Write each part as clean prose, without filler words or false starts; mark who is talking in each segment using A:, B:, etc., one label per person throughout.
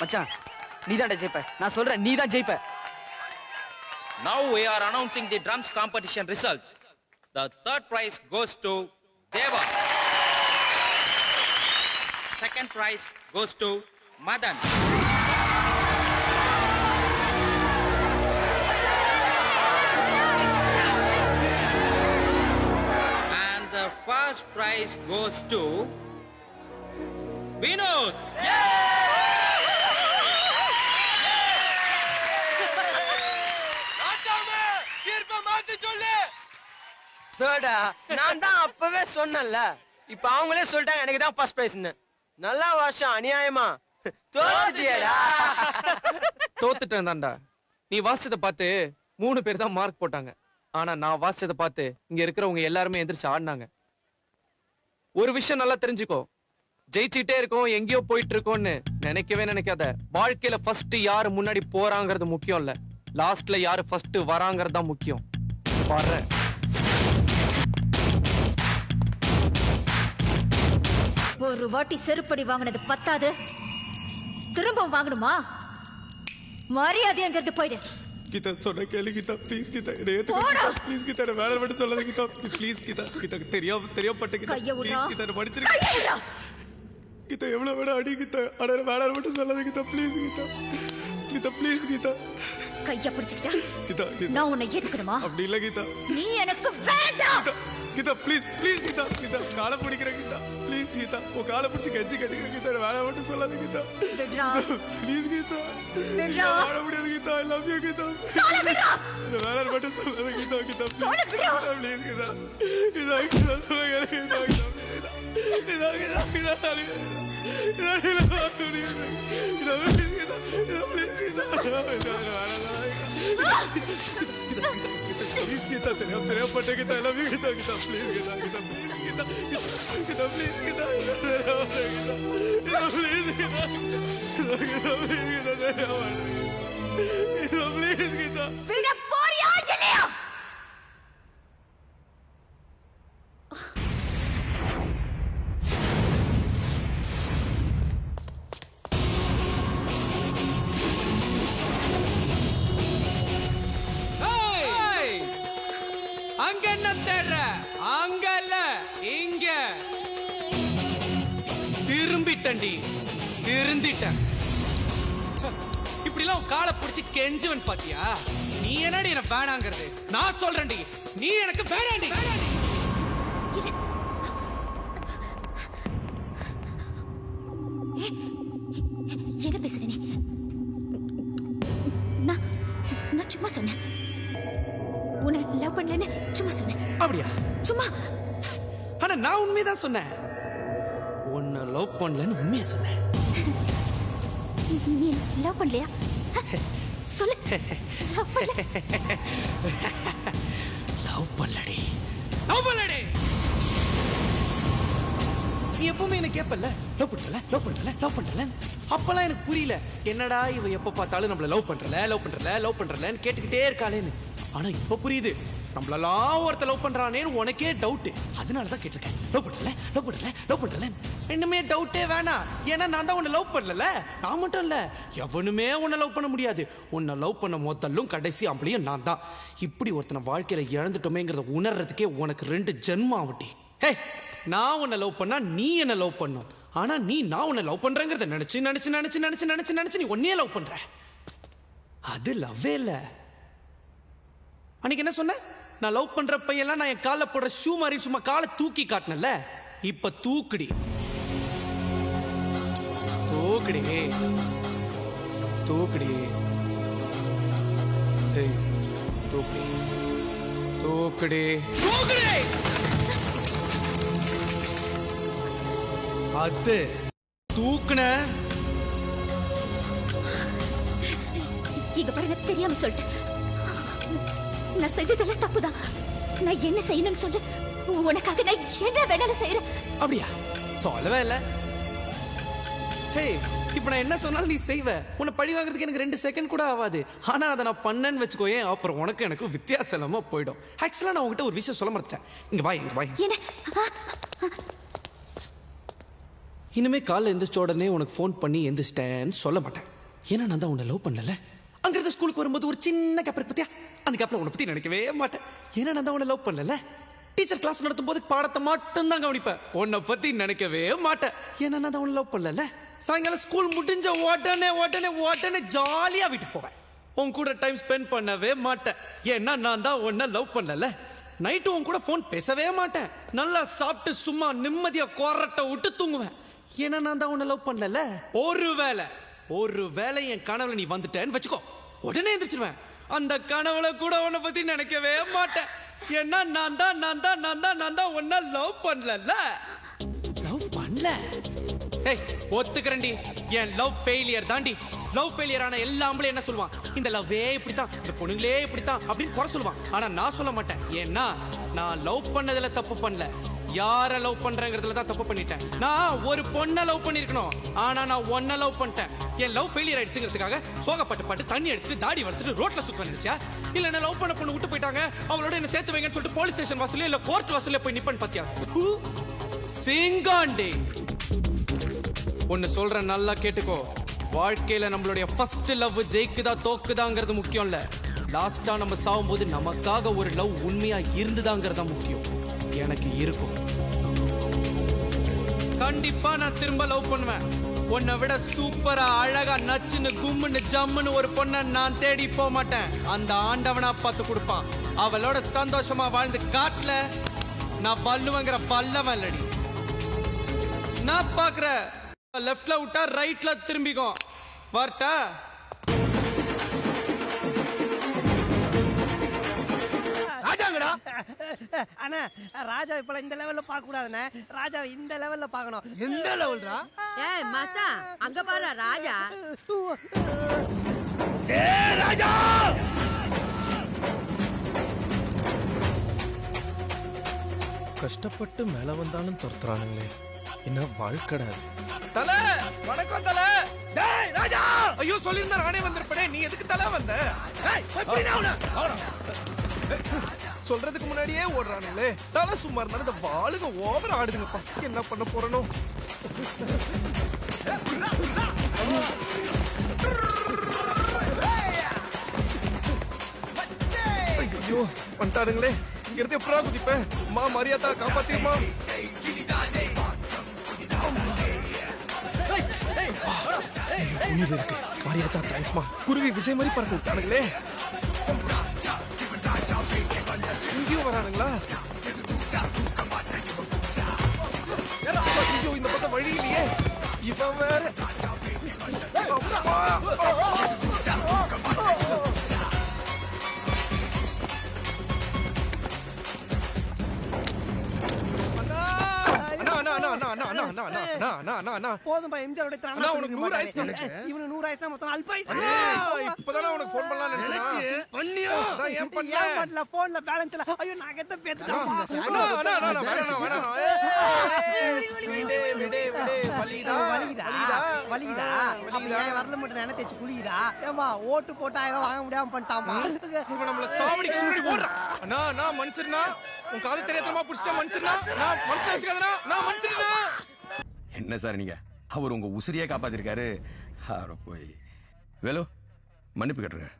A: மச்சான் நீதான் ஜெயிப்ப. நான் சொல்றேன் நீதான் ஜெயிப்ப.
B: Now we are announcing the drums competition results. The third prize goes to Deva. Second prize goes to Madan. And the first prize goes to Vinod.
C: தேர்டா? நான் தான் அப்பவே சொன்னேன்ல. இப்ப அவங்களே சொல்லிட்டாங்க எனக்கு தான் ஃபர்ஸ்ட் பிரைஸ்னு. நல்லா வாசம் அநியாயமா தோத்துட்டியடா.
D: தோத்துட்டேன் தான்டா. நீ வாசிச்சதை பார்த்து 3 பேர் தான் மார்க் போட்டாங்க. ஆனா நான் வாசிச்சதை பார்த்து இங்க இருக்கிறவங்க எல்லாருமே எந்திரிச்சு ஆடினாங்க. ஒரு விஷயம் நல்லா தெரிஞ்சுக்கோ, ஜெயிச்சுட்டே இருக்கோம் எங்கேயோ போயிட்டு இருக்கோம்னு நினைக்கவே நினைக்காத. வாழ்க்கையில ஃபர்ஸ்ட் யாரு முன்னாடி போறாங்கிறது முக்கியம் இல்ல, லாஸ்ட்ல யாரு ஃபர்ஸ்ட் வராங்கிறது தான் முக்கியம். வர்ற
E: ஒரு வாட்டி செருப்படி வாங்கினது பத்தாது, திரும்ப வாங்கணுமா? மரியாதை அங்கிருந்து போயிடு.
F: கீதா சொன்ன கேளு கீதா, ப்ளீஸ் கீதா என்ன ஏத்துக்க ப்ளீஸ் கீதா, என்ன வேலை மட்டும் சொல்லாத கீதா ப்ளீஸ் கீதா. கீதா தெரியாம கீதா ப்ளீஸ் கீதா என்ன மன்னிச்சிரு கீதா. எவ்வளவு வேணா அடி கீதா, ஆனா வேலை மட்டும் சொல்லாத கீதா ப்ளீஸ் கீதா. கீதா ப்ளீஸ் கீதா.
E: கைய பிடிச்சுக்கிட்டா
F: கீதா
E: நான் உன்னை ஏத்துக்கணுமா?
F: அப்படி இல்ல கீதா.
E: நீ எனக்கு வேண்டாம்.
F: Geetha please please Geetha. கீதா காலை பிடிக்கிறேன் கீதா ப்ளீஸ் கீதா. உன் காலை பிடிச்சி கெஞ்சி கட்டிக்கிறேன் கீதா, வேலை மட்டும் சொல்லாத கீதா ப்ளீஸ் கீதா. வாழ முடியாது Geetha. I love you Geetha. வேலை மட்டும் சொல்லாத கீதா. Geetha please please Geetha. இதா கீதா சொல்லுங்க கீதா. இதா Geetha Geetha Please kita terima pada kita lagi kita please kita please kita please kita please kita please kita
E: விட போறியா இல்லையா?
D: அங்க என்ன தேடுற? அங்க இல்ல இங்க. திரும்பிட்டண்டி, திருந்திட்டேன். இப்படி எல்லாம் காலை பிடிச்சி கெஞ்சுவன் பாத்தியா? நீ என்னடி என்ன வேணாங்கிறது? நான் சொல்றேன்டி, நீ எனக்கு வேணாண்டி.
E: என்ன பேசுற நீ? நான் சும்மா சொன்னேன், உன்னை லவ் பண்ணலன்னு சும்மா சொன்னேன்.
D: அப்படியா?
E: சும்மா.
D: ஆனா நான் உண்மைதான் சொன்னேன். உன்னை லவ் பண்ணலன்னு உண்மையை சொன்னேன்.
E: நீ லவ் பண்ணலையா? சொல்லு. லவ் பண்ணல.
D: லவ் பண்ணலடி, லவ் பண்ணலடி. நீ எப்பவுமே என்ன கேப்பல்ல, லவ் பண்றல லவ் பண்றல லவ் பண்றல. அப்பெல்லாம் எனக்கு புரியல, என்னடா இவ எப்ப பார்த்தாலும் நம்மள லவ் பண்றல லவ் பண்றல லவ் பண்றலன்னு கேட்டுக்கிட்டே இருக்காளேன்னு. ஆனா இப்ப புரியுது, நம்மளெல்லாம் ஒருத்த லவ் பண்றானேன்னு உனக்கே டவுட். அதனாலதான் கேட்டிருக்கேன், லவ் பண்றல லவ் பண்றல லவ் பண்றல. இன்னுமே டவுட்டே வேணாம், ஏன்னா நான் தான் உன்னை லவ் பண்ணல. நான் மட்டும் இல்ல, எவனுமே உன்னை லவ் பண்ண முடியாது. உன்னை லவ் பண்ண முதல்லும் கடைசி ஆம்பளையும் நான் தான். இப்படி ஒருத்தனை வாழ்க்கையில இழந்துட்டோமேங்கிறத உணர்றதுக்கே உனக்கு 2 ஜென்மம் ஆவட்டி. ஹே, நான் உன்னை லவ் பண்ணா நீ என்ன லவ் பண்ணும். ஆனா நீ நான் உன்னை லவ் பண்றேங்கிறத நினைச்சு நினைச்சு நினைச்சு நினைச்சு நினைச்சு நினைச்சு நீ உன்னையே லவ் பண்ற. அது லவ்வே இல்ல. அன்னைக்கு என்ன சொன்ன? நான் லவ் பண்ற பையெல்லாம் நான் என் கால போடுற ஷூ மாதிரி சும்மா காலை தூக்கி காட்டினல. இப்ப தூக்குடி, தூக்குடி, தூக்குடி, தூக்குடி, தூக்குடி, தூக்குடி. அது தூக்குன.
E: இங்க பாருங்க, தெரியாம சொல்லிட்டேன். நான் செஞ்சதெல்லாம் தப்புதான். நான் என்ன செய்யணும்னு சொல்லு, உனக்காக நான் என்ன வேணாலும் செய்யறேன்.
D: அப்படியா? சொல்லவே இல்ல. ஹே, இப்ப நான் என்ன சொன்னாலும் நீ செய்வ. உன்னை பழி வாங்குறதுக்கு எனக்கு 2 செகண்ட் கூட ஆகாது. ஆனா அதை நான் பண்ணேன்னு வச்சுக்கோயே, அப்புறம் உனக்கு எனக்கு வித்தியாசம் இல்லாம போயிடும். ஆக்சுவலா நான் உங்ககிட்ட ஒரு விஷயம் சொல்ல மறந்துட்டேன். இங்க வா, இங்க வா.
E: என்ன?
D: இனிமே காலைல எந்திரிச்ச உடனே உனக்கு ஃபோன் பண்ணி எந்திரிச்சிட்டேன்னு சொல்ல மாட்டேன். ஏன்னா நான் தான் உன்னை லவ் பண்ணல. அங்கிருந்து ஸ்கூலுக்கு வரும்போது ஒரு சின்ன கேப் பத்தியா, அந்த கேப்ல உன்னை பத்தி நினைக்கவே மாட்டேன். ஏன்னா நான் தான் உன்னை லவ் பண்ணல. டீச்சர் கிளாஸ் நடத்தும் போது பாடத்தை மட்டும் தான் கவனிப்பேன், உன்னை பத்தி நினைக்கவே மாட்டேன். ஏன்னா நான் தான் உன்னை லவ் பண்ணல. சாயங்காலம் ஸ்கூல் முடிஞ்ச உடனே உடனே உடனே ஜாலியா வீட்டுக்கு போவேன். உன் கூட டைம் ஸ்பெண்ட் பண்ணவே மாட்டேன். ஏன்னா நான் தான் உன்னை லவ் பண்ணல. நைட்டு உன் கூட போன் பேசவே மாட்டேன். நல்லா சாப்பிட்டு சும்மா நிம்மதியா கொரட்டை விட்டு தூங்குவேன். ஏன்னா நான் தான் உன்னை லவ் பண்ணல. ஒருவேளை என் கனவுல நீ வந்துட்டேன்னு வச்சுக்கோ, உடனே எந்திரிச்சிருவேன். அந்த கனவுல கூட உன்னை பத்தி நினைக்கவே மாட்டேன். ஏன்னா நான் தான் உன்னை லவ் பண்ணல. லவ் பண்ணல. ஏய், ஒத்துக்கிறேன்டி, என் லவ் ஃபெயிலியர் தாண்டி. லவ் ஃபெயிலியர் ஆன எல்லா ஆம்பளையும் என்ன சொல்லுவான், இந்த லவ்வே இப்படித்தான், இந்த பொண்ணுங்களே இப்படித்தான் அப்படின்னு குறை சொல்லுவான். ஆனா நான் சொல்ல மாட்டேன். ஏன்னா நான் லவ் பண்ணதுல தப்பு பண்ணல, யார லவ் பண்றேங்கிறதுல தான் தப்பு பண்ணிட்டேன். நான் ஒரு பொண்ணை லவ் பண்ணிருக்கணும், ஆனா நான் ஒன்ன லவ் பண்ணிட்டேன். என் லவ் ஃபெயிலியர் ஆயிடுச்சுங்கிறதுக்காக சோகப்பட்டு தண்ணி அடிச்சுட்டு தாடி வளர்த்துட்டு ரோட்ல சுத்த நினைச்சா, இல்ல என்ன லவ் பண்ண பொண்ணு விட்டு போயிட்டாங்க, அவளோட என்ன சேர்த்து வைங்கன்னு சொல்லிட்டு போலீஸ் ஸ்டேஷன் வாசல்ல இல்ல கோர்ட் வாசல்ல போய் நிப்பன் பாத்தியா? சிங்காண்டி, ஒன்னு சொல்றேன், நல்லா கேட்டுக்கோ. வாழ்க்கையில நம்மளுடைய ஃபர்ஸ்ட் லவ் ஜெயிக்குதா தோக்குதாங்கிறது முக்கியம் இல்ல. லாஸ்டா நம்ம சாகும்போது நமக்காக ஒரு லவ் உண்மையா இருந்துதாங்கிறதா முக்கியம். எனக்கு இருக்கும். கண்டிப்பா நான் திரும்ப லவ் பண்ணுவேன். உன்னை விட சூப்பரா அழகா நச்சுன்னு கும்முன்னு ஜம்முன்னு ஒரு பொண்ணை நான் தேடி போக மாட்டேன். அந்த ஆண்டவனா பார்த்து கொடுப்பான். அவளோட சந்தோஷமா வாழ்ந்து காட்டல நான் பல்லுவங்கிற பல்லவன் இல்லடி. நான் பாக்குற லெஃப்ட்ல விட்டா ரைட்ல திரும்பிக்கோ. வரட்டா?
G: அண்ணா, ராஜா இப்ப இந்த லெவல்ல பார்க்க கூடாதுண்ணே. ராஜா இந்த லெவல்ல பார்க்கணும்.
F: எந்த லெவல்ரா?
H: ஏய் மசா, அங்க பாரு ராஜா.
F: ஏய் ராஜா, கஷ்டப்பட்டு மேல வந்தாலும் துரத்துறானுங்களே, என்ன வாழ்க்கடா. தல, வணக்கம் தல. டேய் ராஜா, ஐயோ சொல்லிருந்தா நானே வந்திருப்பேனே, நீ எதுக்கு தல வந்த? டேய் போய் நாவுனா சொல்றதுக்கு முன்னாடியே ஓடுறானுங்களே. தல சும்மா இருந்தாலும் இந்த வாளுங்க ஓவர் ஆடுதுங்கப்பா. என்ன பண்ண போறனோ? ஐயோ வந்துட்டானுங்களே. இங்க இருந்து எப்படா குதிப்பேன்? மா மரியாதா காப்பாத்திருமா? உயிர் இருக்கு, மரியாதா தேங்க்ஸ்மா. குருவி விஜய் மாதிரி பறக்க விட்டானுங்களே. இங்கேயும் வரானுங்களா? ஐயோ இந்த பக்கம் வழி இல்லையே. இவன் வேற.
G: போதும்பா, எம்ஜிஆரோட
F: அண்ணா, உனக்கு 100 ஆயிடுச்சு நினைச்சேன்.
G: இவனு 100 ஆயிடுச்சா மொத்தம் அல்ப ஆயிடுச்சு.
F: இப்பதானே உனக்கு ஃபோன் பண்ணலாம்னு நினைச்சேன். பண்ணியோ? அதான் ஏன் பண்ணல?
G: ஏன் பண்ணல? போன்ல பேலன்ஸ் இல்ல. ஐயோ நான் கெட்ட பேத்துட்டேன்.
F: அண்ணா, வேணாம். விடே, வலிதா.
G: வலிக்குதா? அப்ப ஏன் வரல மட்டும் என்ன தேச்சு குளிக்குதா? ஏமா ஓட்டு போட்டு 1000 வாங்க முடியாம பண்ணிட்டாமா.
F: இவன் நம்மள சாவடிக்கு முன்னாடி ஓடுறான். அண்ணா, நான் மனுஷனா? உன் காது தெரியாதமா புடிச்சா மனுஷனா? நான் மனுஷன் வச்சுக்காதனா? நான் மனுஷனா?
I: என்ன சார் நீங்க? அவர் உங்க உசிரியே காப்பாத்திருக்காரு. அவரை போய் வேலு மன்னிப்பு கேட்டுருங்க.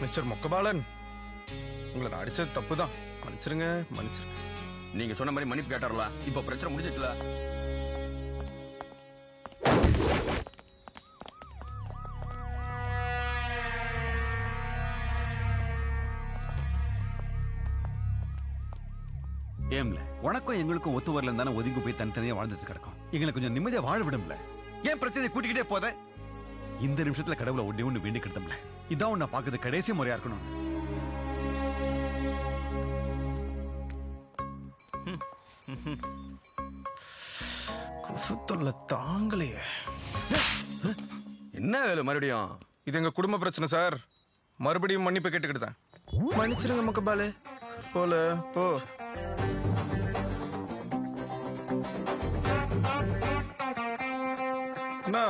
F: மிஸ்டர் மொக்கபாலன், உங்களை நான் அடிச்சது தப்புதான். மன்னிச்சிருங்க.
I: நீங்க சொன்ன மாதிரி மன்னிப்பு கேட்டாரல, இப்ப பிரச்சனை முடிஞ்சிட்டுல.
J: ஏம்ல உனக்கும் எங்களுக்கும் ஒத்து வரல தானே ஒதுங்கி போய் தனித்தனியா வாழ்ந்துட்டு கிடக்கும். எங்களை கொஞ்சம் நிம்மதியா வாழ விடும்ல. ஏன் பிரச்சனையை கூட்டிக்கிட்டே போத? இந்த நிமிஷத்துல கடவுளை ஒண்ணு வேண்டி கிடத்தம்ல. இதான் உன்னை பாக்குறது கடைசி முறையா இருக்கணும்.
F: குசுத்தொல்ல தாங்கலையே.
I: என்ன வேலு மறுபடியும்?
F: இது எங்க குடும்ப பிரச்சனை சார். மறுபடியும் மன்னிப்பு கேட்டுக்கிட்டேன். மன்னிச்சிருங்க மொக்கபாலு. போல போ. அண்ணா,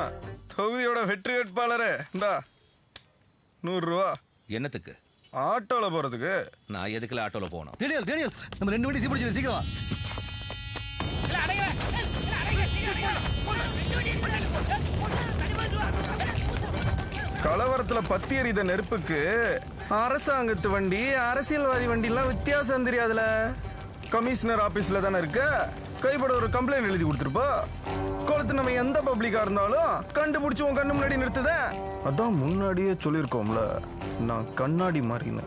F: தொகுதியோட வெற்றி வேட்பாளரே இந்தா 100 ரூபா.
B: என்னத்துக்கு?
F: ஆட்டோல போறதுக்கு.
B: நான் எதுக்குல ஆட்டோல போகணும்?
J: நம்ம 2 வண்டி தீபிடிச்சு சீக்கிரம்.
F: கலவரத்துல பத்தி எறித நெருப்புக்கு அரசாங்கத்து வண்டி அரசியல்வாதி வண்டிலாம் வித்தியாசம் தெரியாதுல. கமிஷனர் ஆபீஸ்ல தானே இருக்க, கைப்பட ஒரு கம்ப்ளைண்ட் எழுதி கொடுத்துருப்பா. கொளுத்து நம்ம எந்த பப்ளிக்கா இருந்தாலும் கண்டுபிடிச்சு உன் கண்ணு முன்னாடி நிறுத்துத. அதான் முன்னாடியே சொல்லியிருக்கோம்ல, நான் கண்ணாடி மாறின.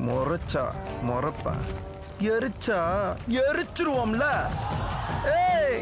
F: முறைச்சா முறைப்பேன், எரிச்சா எரிச்சிருவோம்ல. ஏய்